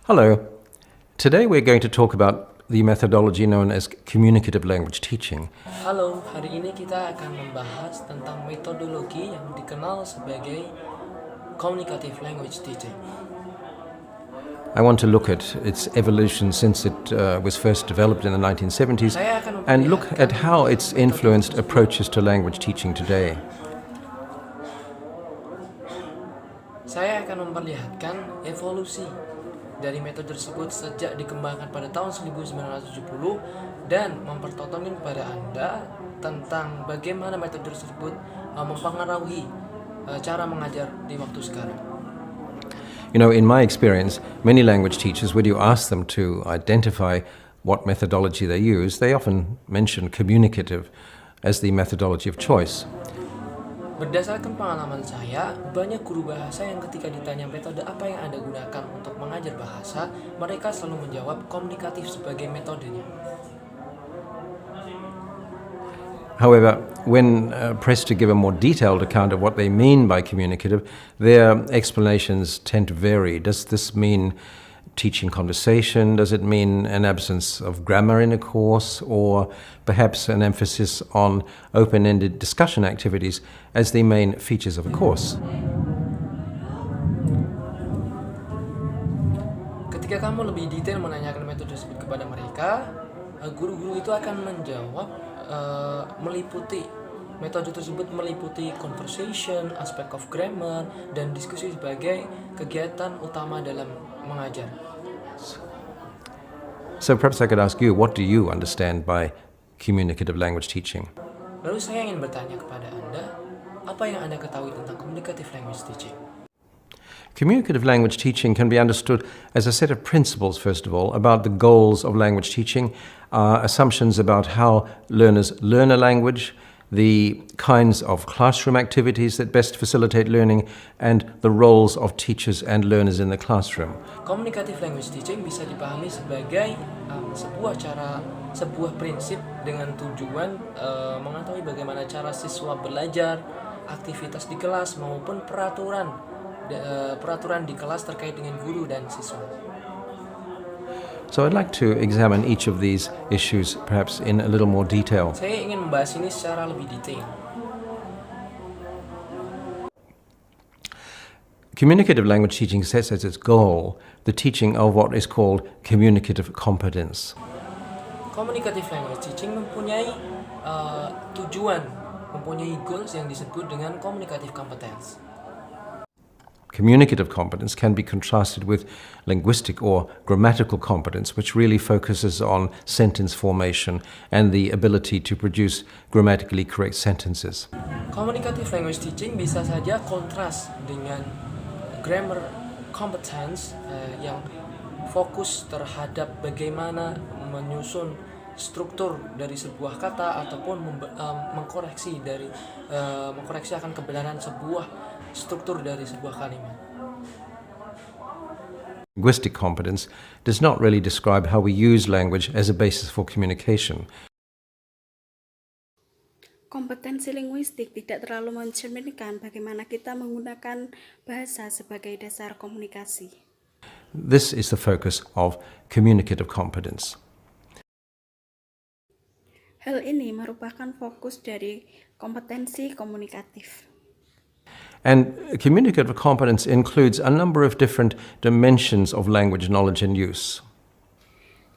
Hello. Today we're going to talk about the methodology known as communicative language teaching. Halo, hari ini kita akan membahas tentang metodologi yang dikenal sebagai communicative language teaching. I want to look at its evolution since it was first developed in the 1970s and look at how it's influenced approaches to language teaching today. Saya akan memperlihatkan evolusi dari metode tersebut sejak dikembangkan pada tahun 1970 dan mempertontonkan kepada Anda tentang bagaimana metode tersebut mempengaruhi cara mengajar di waktu sekarang. You know, in my experience, many language teachers, when you ask them to identify what methodology they use, they often mention communicative as the methodology of choice. Berdasarkan pengalaman saya, banyak guru bahasa yang ketika ditanya metode apa yang Anda gunakan untuk mengajar bahasa, mereka selalu menjawab komunikatif sebagai metodenya. However, when pressed to give a more detailed account of what they mean by communicative, their explanations tend to vary. Does this mean teaching conversation? Does it mean an absence of grammar in a course? Or perhaps an emphasis on open-ended discussion activities as the main features of a course? Ketika kamu lebih detail menanyakan metode tersebut kepada mereka, guru-guru itu akan menjawab metode tersebut meliputi conversation, aspek of grammar, dan diskusi sebagai kegiatan utama dalam mengajar. So perhaps I could ask you, what do you understand by communicative language teaching? Lalu saya ingin bertanya kepada Anda, apa yang Anda ketahui tentang communicative language teaching? Communicative language teaching can be understood as a set of principles, first of all, about the goals of language teaching, assumptions about how learners learn a language, the kinds of classroom activities that best facilitate learning, and the roles of teachers and learners in the classroom. Communicative language teaching bisa dipahami sebagai sebuah prinsip dengan tujuan mengetahui bagaimana cara siswa belajar, aktivitas di kelas maupun peraturan di kelas terkait dengan guru dan siswa. So I'd like to examine each of these issues perhaps in a little more detail. Saya ingin membahas ini secara lebih detail. Communicative language teaching sets as its goal the teaching of what is called communicative competence. Communicative language teaching mempunyai goals yang disebut dengan communicative competence. Communicative competence can be contrasted with linguistic or grammatical competence, which really focuses on sentence formation and the ability to produce grammatically correct sentences. Communicative language teaching bisa saja kontras dengan grammar competence yang fokus terhadap bagaimana menyusun struktur dari sebuah kata ataupun mengkoreksi akan kebenaran sebuah struktur dari sebuah kalimat. Linguistic competence does not really describe how we use language as a basis for communication. Kompetensi linguistik tidak terlalu mencerminkan bagaimana kita menggunakan bahasa sebagai dasar komunikasi. This is the focus of communicative competence. Hal ini merupakan fokus dari kompetensi komunikatif. And communicative competence includes a number of different dimensions of language knowledge and use.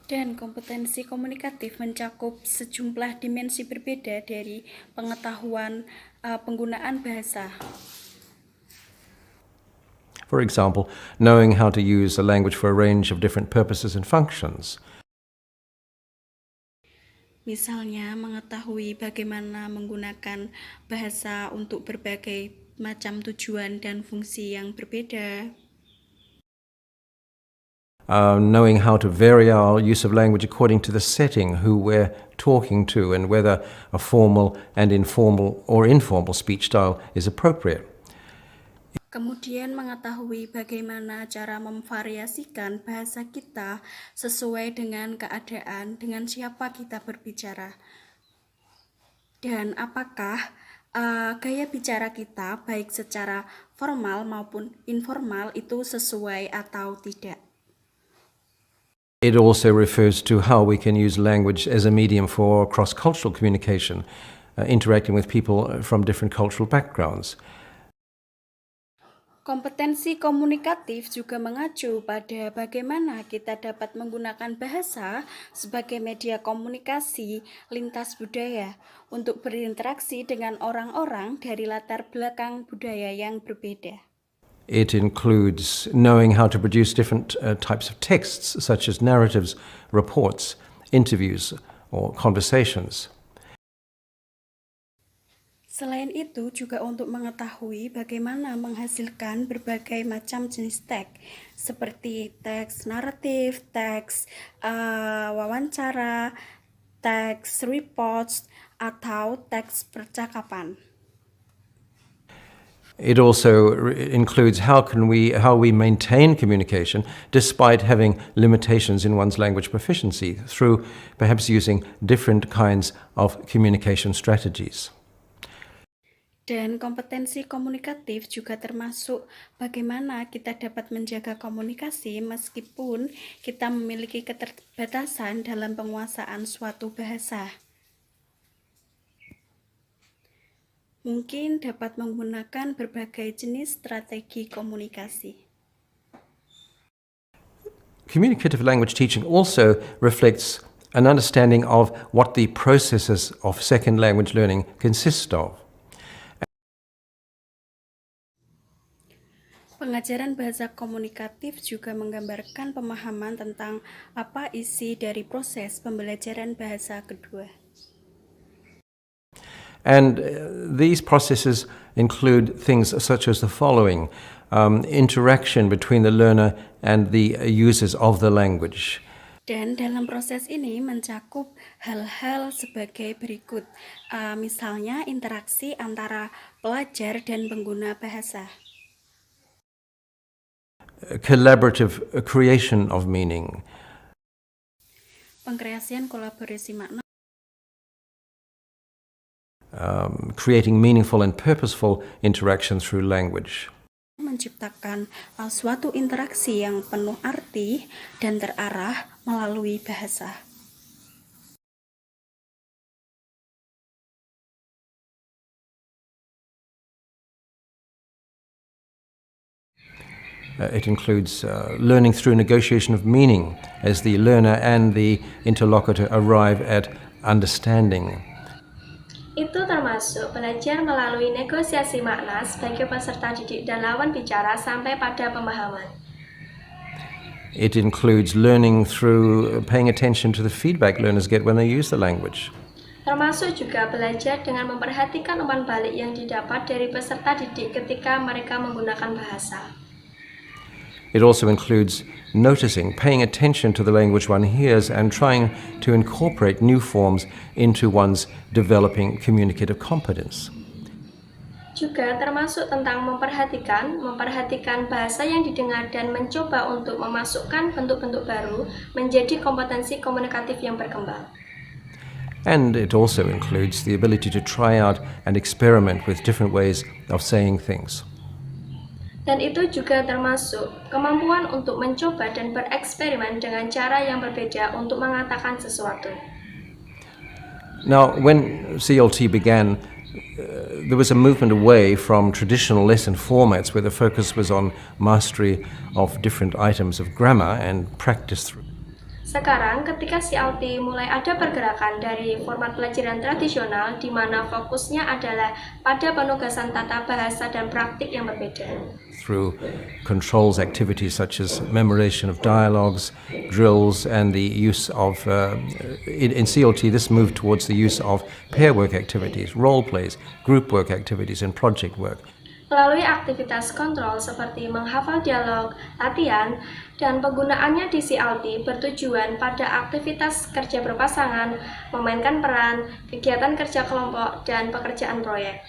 Dan kompetensi komunikatif mencakup sejumlah dimensi berbeda dari pengetahuan penggunaan bahasa. For example, knowing how to use a language for a range of different purposes and functions. Misalnya, mengetahui bagaimana menggunakan bahasa untuk berbagai macam tujuan dan fungsi yang berbeda. Knowing how to vary our use of language according to the setting, who we're talking to, and whether a formal and informal or informal speech style is appropriate. Kemudian mengetahui bagaimana cara memvariasikan bahasa kita sesuai dengan keadaan, dengan siapa kita berbicara. Dan apakah gaya bicara kita baik secara formal maupun informal itu sesuai atau tidak. It also refers to how we can use language as a medium for cross-cultural communication, interacting with people from different cultural backgrounds. Kompetensi komunikatif juga mengacu pada bagaimana kita dapat menggunakan bahasa sebagai media komunikasi lintas budaya untuk berinteraksi dengan orang-orang dari latar belakang budaya yang berbeda. It includes knowing how to produce different types of texts, such as narratives, reports, interviews, or conversations. Selain itu, juga untuk mengetahui bagaimana menghasilkan berbagai macam jenis teks, seperti teks naratif, teks wawancara, teks reports, atau teks percakapan. It also includes how we maintain communication despite having limitations in one's language proficiency through perhaps using different kinds of communication strategies. Dan kompetensi komunikatif juga termasuk bagaimana kita dapat menjaga komunikasi meskipun kita memiliki keterbatasan dalam penguasaan suatu bahasa. Mungkin dapat menggunakan berbagai jenis strategi komunikasi. Communicative language teaching also reflects an understanding of what the processes of second language learning consist of. Pengajaran bahasa komunikatif juga menggambarkan pemahaman tentang apa isi dari proses pembelajaran bahasa kedua. And these processes include things such as the following: interaction between the learner and the users of the language. Dan dalam proses ini mencakup hal-hal sebagai berikut, misalnya interaksi antara pelajar dan pengguna bahasa. Collaborative creation of meaning. Pengkreasian kolaborasi makna. Creating meaningful and purposeful interaction through language. Menciptakan suatu interaksi yang penuh arti dan terarah melalui bahasa. It includes learning through negotiation of meaning as the learner and the interlocutor arrive at understanding. Itu termasuk belajar melalui negosiasi makna sebagai peserta didik dan lawan bicara sampai pada pemahaman. It includes learning through paying attention to the feedback learners get when they use the language. Termasuk juga belajar dengan memperhatikan umpan balik yang didapat dari peserta didik ketika mereka menggunakan bahasa. It also includes noticing, paying attention to the language one hears and trying to incorporate new forms into one's developing communicative competence. Juga termasuk tentang memperhatikan bahasa yang didengar dan mencoba untuk memasukkan bentuk-bentuk baru menjadi kompetensi komunikatif yang berkembang. And it also includes the ability to try out and experiment with different ways of saying things. Dan itu juga termasuk kemampuan untuk mencoba dan bereksperimen dengan cara yang berbeda untuk mengatakan sesuatu. Now, when CLT began, there was a movement away from traditional lesson formats where the focus was on mastery of different items of grammar and practice through. Sekarang, ketika CLT mulai ada pergerakan dari format pelajaran tradisional di mana fokusnya adalah pada penugasan tata bahasa dan praktik yang berbeda. Through controls activities such as memorization of dialogues, drills, and the use of, in CLT, this moved towards the use of pair work activities, role plays, group work activities, and project work. Melalui aktivitas kontrol seperti menghafal dialog, latihan, dan penggunaannya di CLT bertujuan pada aktivitas kerja berpasangan, memainkan peran, kegiatan kerja kelompok, dan pekerjaan proyek.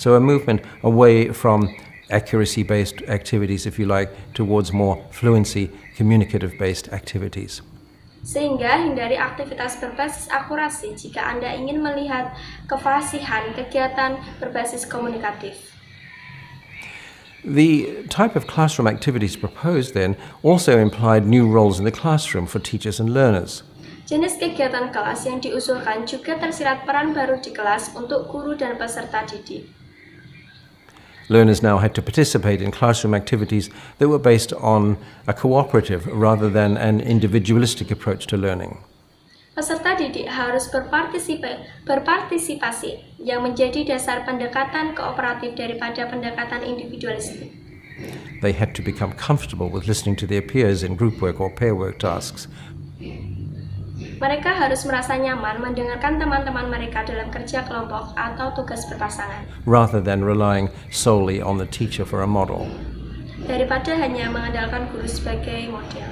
So a movement away from accuracy-based activities, if you like, towards more fluency, communicative-based activities. Sehingga hindari aktivitas berbasis akurasi jika Anda ingin melihat kefasihan kegiatan berbasis komunikatif. The type of classroom activities proposed then also implied new roles in the classroom for teachers and learners. Jenis kegiatan kelas yang diusulkan juga tersirat peran baru di kelas untuk guru dan peserta didik. Learners now had to participate in classroom activities that were based on a cooperative rather than an individualistic approach to learning. Peserta didik harus berpartisipasi yang menjadi dasar pendekatan kooperatif daripada pendekatan individualistik. They had to become comfortable with listening to their peers in group work or pair work tasks. Mereka harus merasa nyaman mendengarkan teman-teman mereka dalam kerja kelompok atau tugas berpasangan, rather than relying solely on the teacher for a model. daripada hanya mengandalkan guru sebagai model.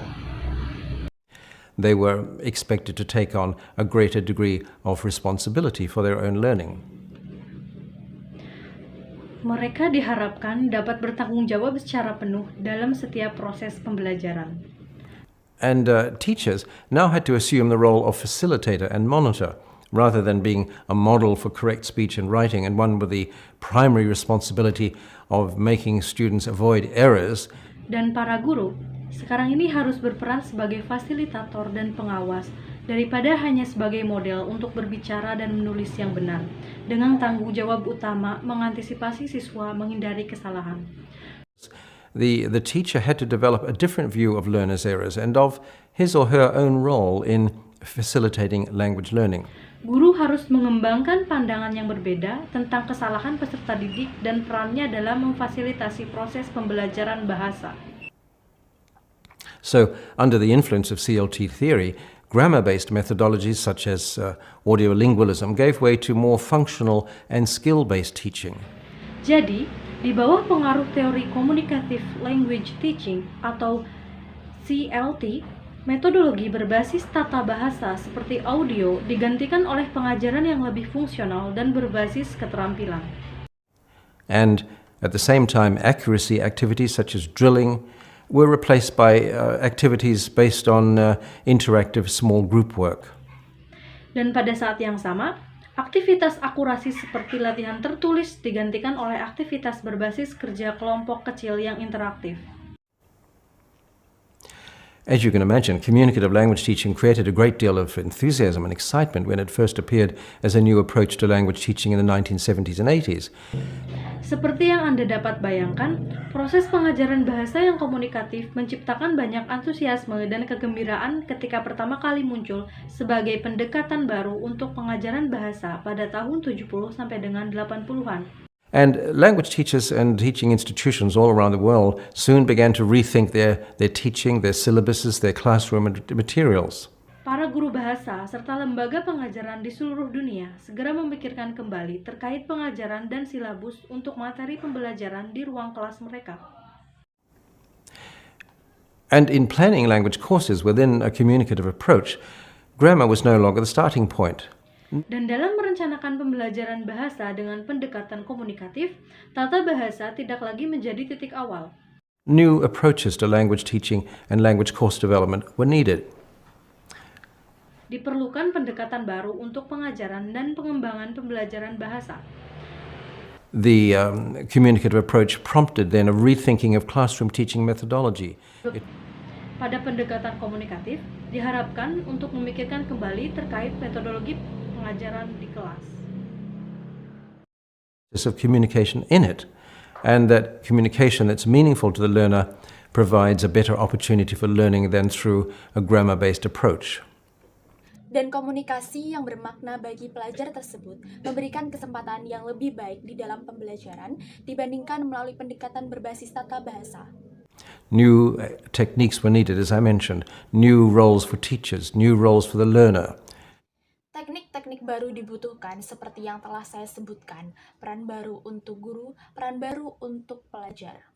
They were expected to take on a greater degree of responsibility for their own learning. Mereka diharapkan dapat bertanggung jawab secara penuh dalam setiap proses pembelajaran. And teachers now had to assume the role of facilitator and monitor, rather than being a model for correct speech and writing and one with the primary responsibility of making students avoid errors. Dan para guru sekarang ini harus berperan sebagai fasilitator dan pengawas daripada hanya sebagai model untuk berbicara dan menulis yang benar, dengan tanggung jawab utama mengantisipasi siswa menghindari kesalahan. The teacher had to develop a different view of learners' errors and of his or her own role in facilitating language learning. Guru harus mengembangkan pandangan yang berbeda tentang kesalahan peserta didik dan perannya dalam memfasilitasi proses pembelajaran bahasa. So, under the influence of CLT theory, grammar-based methodologies such as audiolingualism gave way to more functional and skill-based teaching. Jadi, di bawah pengaruh teori Communicative Language Teaching atau CLT, metodologi berbasis tata bahasa seperti audio digantikan oleh pengajaran yang lebih fungsional dan berbasis keterampilan. And at the same time, accuracy activities such as drilling were replaced by activities based on interactive small group work. Dan pada saat yang sama, aktivitas akurasi seperti latihan tertulis digantikan oleh aktivitas berbasis kerja kelompok kecil yang interaktif. As you can imagine, communicative language teaching created a great deal of enthusiasm and excitement when it first appeared as a new approach to language teaching in the 1970s and 80s. Seperti yang Anda dapat bayangkan, proses pengajaran bahasa yang komunikatif menciptakan banyak antusiasme dan kegembiraan ketika pertama kali muncul sebagai pendekatan baru untuk pengajaran bahasa pada tahun 70 sampai dengan 80-an. And language teachers and teaching institutions all around the world soon began to rethink their teaching, their syllabuses, their classroom materials. Para guru bahasa serta lembaga pengajaran di seluruh dunia segera memikirkan kembali terkait pengajaran dan silabus untuk materi pembelajaran di ruang kelas mereka. And in planning language courses within a communicative approach, grammar was no longer the starting point. Dan dalam merencanakan pembelajaran bahasa dengan pendekatan komunikatif, tata bahasa tidak lagi menjadi titik awal. New approaches to language teaching and language course development were needed. Diperlukan pendekatan baru untuk pengajaran dan pengembangan pembelajaran bahasa. The communicative approach prompted then a rethinking of classroom teaching methodology. Pada pendekatan komunikatif, diharapkan untuk memikirkan kembali terkait metodologi pengajaran di kelas. Of communication in it, and that communication that's meaningful to the learner provides a better opportunity for learning than through a grammar-based approach. Dan komunikasi yang bermakna bagi pelajar tersebut memberikan kesempatan yang lebih baik di dalam pembelajaran dibandingkan melalui pendekatan berbasis tata bahasa. New techniques were needed, as I mentioned, new roles for teachers, new roles for the learner. Teknik-teknik baru dibutuhkan seperti yang telah saya sebutkan, peran baru untuk guru, peran baru untuk pelajar.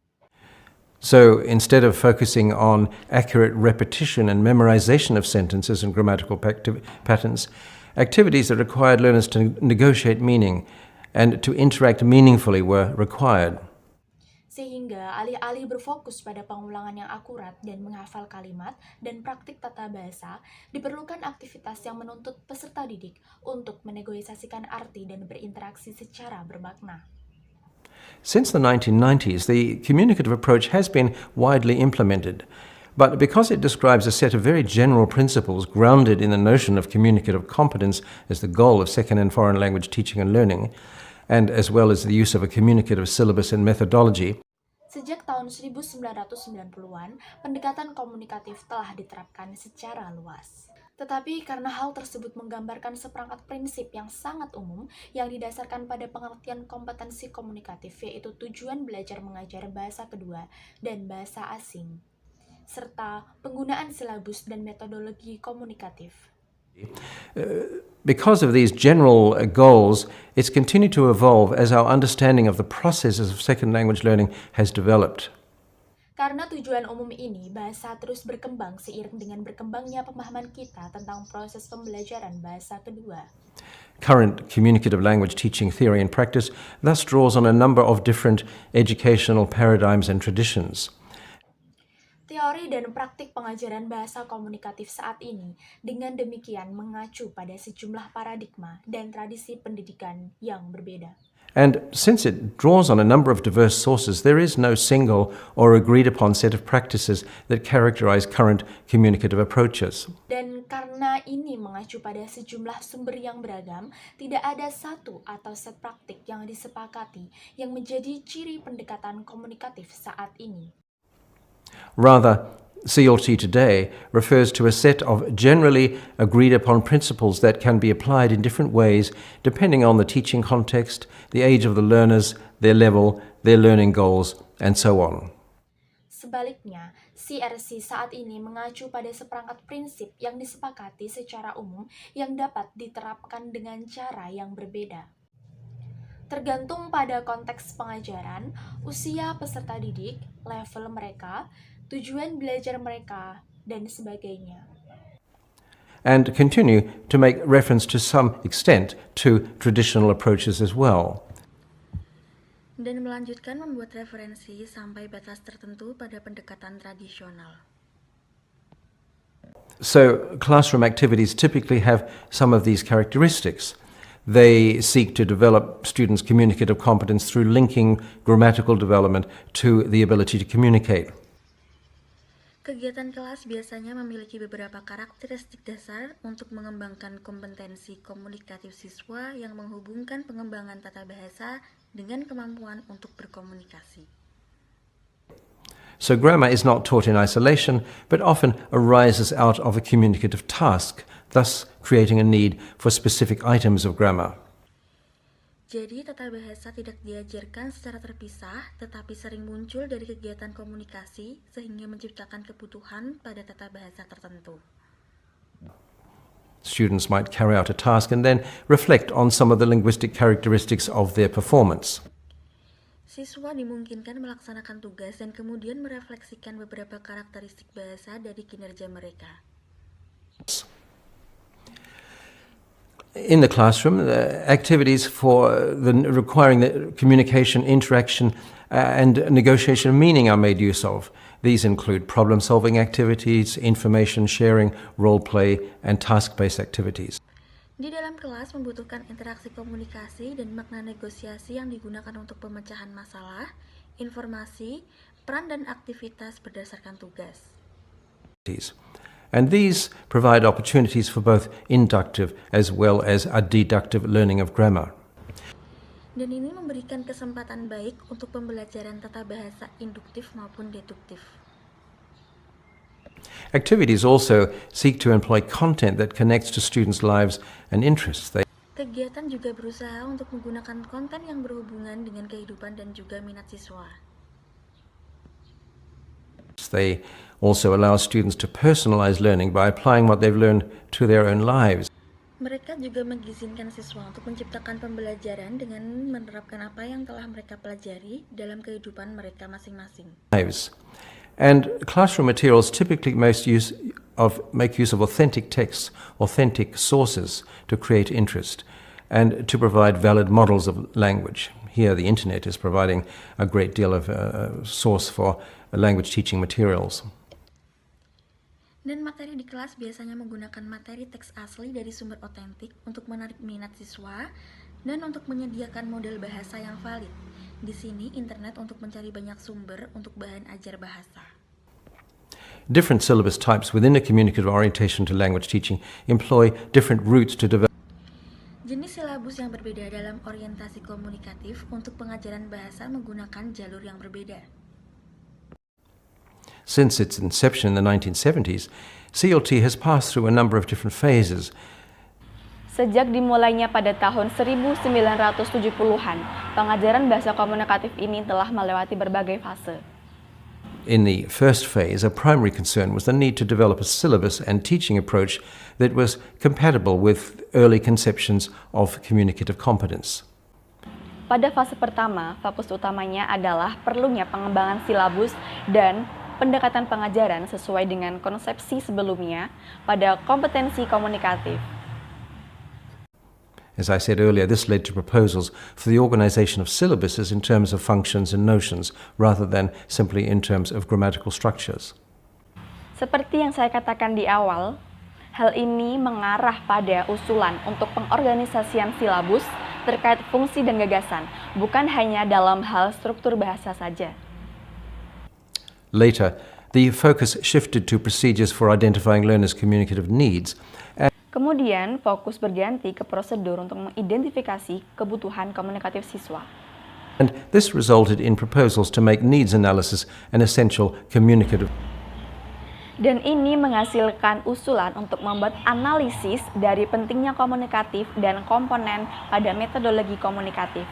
So instead of focusing on accurate repetition and memorization of sentences and grammatical patterns, activities that required learners to negotiate meaning and to interact meaningfully were required. Sehingga alih-alih berfokus pada pengulangan yang akurat dan menghafal kalimat dan praktik tata bahasa, diperlukan aktivitas yang menuntut peserta didik untuk menegosiasikan arti dan berinteraksi secara bermakna. Since the 1990s, the communicative approach has been widely implemented, but because it describes a set of very general principles grounded in the notion of communicative competence as the goal of second and foreign language teaching and learning, and as well as the use of a communicative syllabus and methodology. Sejak tahun 1990-an, pendekatan komunikatif telah diterapkan secara luas. Tetapi karena hal tersebut menggambarkan seperangkat prinsip yang sangat umum yang didasarkan pada pengertian kompetensi komunikatif, yaitu tujuan belajar mengajar bahasa kedua dan bahasa asing, serta penggunaan silabus dan metodologi komunikatif. Because of these general goals, it's continued to evolve as our understanding of the processes of second language learning has developed. Karena tujuan umum ini, bahasa terus berkembang seiring dengan berkembangnya pemahaman kita tentang proses pembelajaran bahasa kedua. Current communicative language teaching theory and practice thus draws on a number of different educational paradigms and traditions. Teori dan praktik pengajaran bahasa komunikatif saat ini dengan demikian mengacu pada sejumlah paradigma dan tradisi pendidikan yang berbeda. And since it draws on a number of diverse sources, there is no single or agreed upon set of practices that characterize current communicative approaches. Dan karena ini mengacu pada sejumlah sumber yang beragam, tidak ada satu atau set praktik yang disepakati yang menjadi ciri pendekatan komunikatif saat ini. Rather, CLT today refers to a set of generally agreed upon principles that can be applied in different ways depending on the teaching context, the age of the learners, their level, their learning goals, and so on. Sebaliknya, CRC saat ini mengacu pada seperangkat prinsip yang disepakati secara umum yang dapat diterapkan dengan cara yang berbeda. Tergantung pada konteks pengajaran, usia peserta didik, level mereka, tujuan belajar mereka, dan sebagainya. And continue to make reference to some extent to traditional approaches as well. Dan melanjutkan membuat referensi sampai batas tertentu pada pendekatan tradisional. So, classroom activities typically have some of these characteristics. They seek to develop students' communicative competence through linking grammatical development to the ability to communicate. Kegiatan kelas biasanya memiliki beberapa karakteristik dasar untuk mengembangkan kompetensi komunikatif siswa yang menghubungkan pengembangan tata bahasa dengan kemampuan untuk berkomunikasi. So grammar is not taught in isolation, but often arises out of a communicative task, thus creating a need for specific items of grammar. Jadi, tata bahasa tidak diajarkan secara terpisah, tetapi sering muncul dari kegiatan komunikasi sehingga menciptakan kebutuhan pada tata bahasa tertentu. Students might carry out a task and then reflect on some of the linguistic characteristics of their performance. Siswa dimungkinkan melaksanakan tugas dan kemudian merefleksikan beberapa karakteristik bahasa dari kinerja mereka. In the classroom, activities requiring the communication, interaction, and negotiation of meaning are made use of. These include problem-solving activities, information sharing, role play, and task-based activities. Di dalam kelas membutuhkan interaksi komunikasi dan makna negosiasi yang digunakan untuk pemecahan masalah, informasi, peran dan aktivitas berdasarkan tugas. And these provide opportunities for both inductive as well as a deductive learning of grammar. Dan ini memberikan kesempatan baik untuk pembelajaran tata bahasa induktif maupun deduktif. Activities also seek to employ content that connects to students' lives and interests. Kegiatan juga berusaha untuk menggunakan konten yang berhubungan dengan kehidupan dan juga minat siswa. They also allow students to personalize learning by applying what they've learned to their own lives. Mereka juga mengizinkan siswa untuk menciptakan pembelajaran dengan menerapkan apa yang telah mereka pelajari dalam kehidupan mereka masing-masing. And classroom materials typically make use of authentic texts, authentic sources to create interest and to provide valid models of language. Here the internet is providing a great deal of source for language teaching materials. Dan materi di kelas biasanya menggunakan materi teks asli dari sumber otentik untuk menarik minat siswa dan untuk menyediakan model bahasa yang valid. Di sini internet untuk mencari banyak sumber untuk bahan ajar bahasa. Different syllabus types within a communicative orientation to language teaching employ different routes to develop. Jenis silabus yang berbeda dalam orientasi komunikatif untuk pengajaran bahasa menggunakan jalur yang berbeda. Since its inception in the 1970s, CLT has passed through a number of different phases. Sejak dimulainya pada tahun 1970-an, pengajaran bahasa komunikatif ini telah melewati berbagai fase. In the first phase, a primary concern was the need to develop a syllabus and teaching approach that was compatible with early conceptions of communicative competence. Pada fase pertama, fokus utamanya adalah perlunya pengembangan silabus dan pendekatan pengajaran sesuai dengan konsepsi sebelumnya pada kompetensi komunikatif. As I said earlier, this led to proposals for the organization of syllabuses in terms of functions and notions, rather than simply in terms of grammatical structures. Seperti yang saya katakan di awal, hal ini mengarah pada usulan untuk pengorganisasian silabus terkait fungsi dan gagasan, bukan hanya dalam hal struktur bahasa saja. Later, the focus shifted to procedures for identifying learners' communicative needs. Kemudian, fokus berganti ke prosedur untuk mengidentifikasi kebutuhan komunikatif siswa. And this resulted in proposals to make needs analysis an essential communicative. Dan ini menghasilkan usulan untuk membuat analisis dari pentingnya komunikatif dan komponen pada metodologi komunikatif.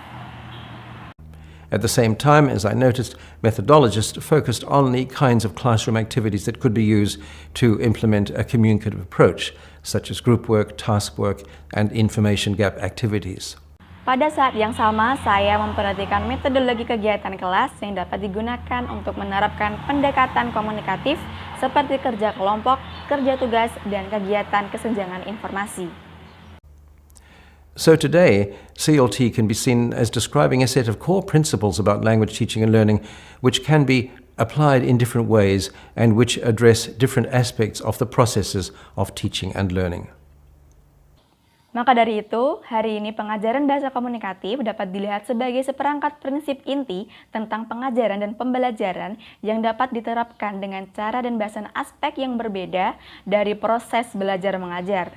At the same time, as I noticed, methodologists focused on the kinds of classroom activities that could be used to implement a communicative approach, such as group work, task work, and information gap activities. Pada saat yang sama, saya memperhatikan metodologi kegiatan kelas yang dapat digunakan untuk menerapkan pendekatan komunikatif seperti kerja kelompok, kerja tugas, dan kegiatan kesenjangan informasi. So today, CLT can be seen as describing a set of core principles about language teaching and learning which can be applied in different ways and which address different aspects of the processes of teaching and learning. Maka dari itu, hari ini pengajaran bahasa komunikatif dapat dilihat sebagai seperangkat prinsip inti tentang pengajaran dan pembelajaran yang dapat diterapkan dengan cara dan bahasan aspek yang berbeda dari proses belajar mengajar.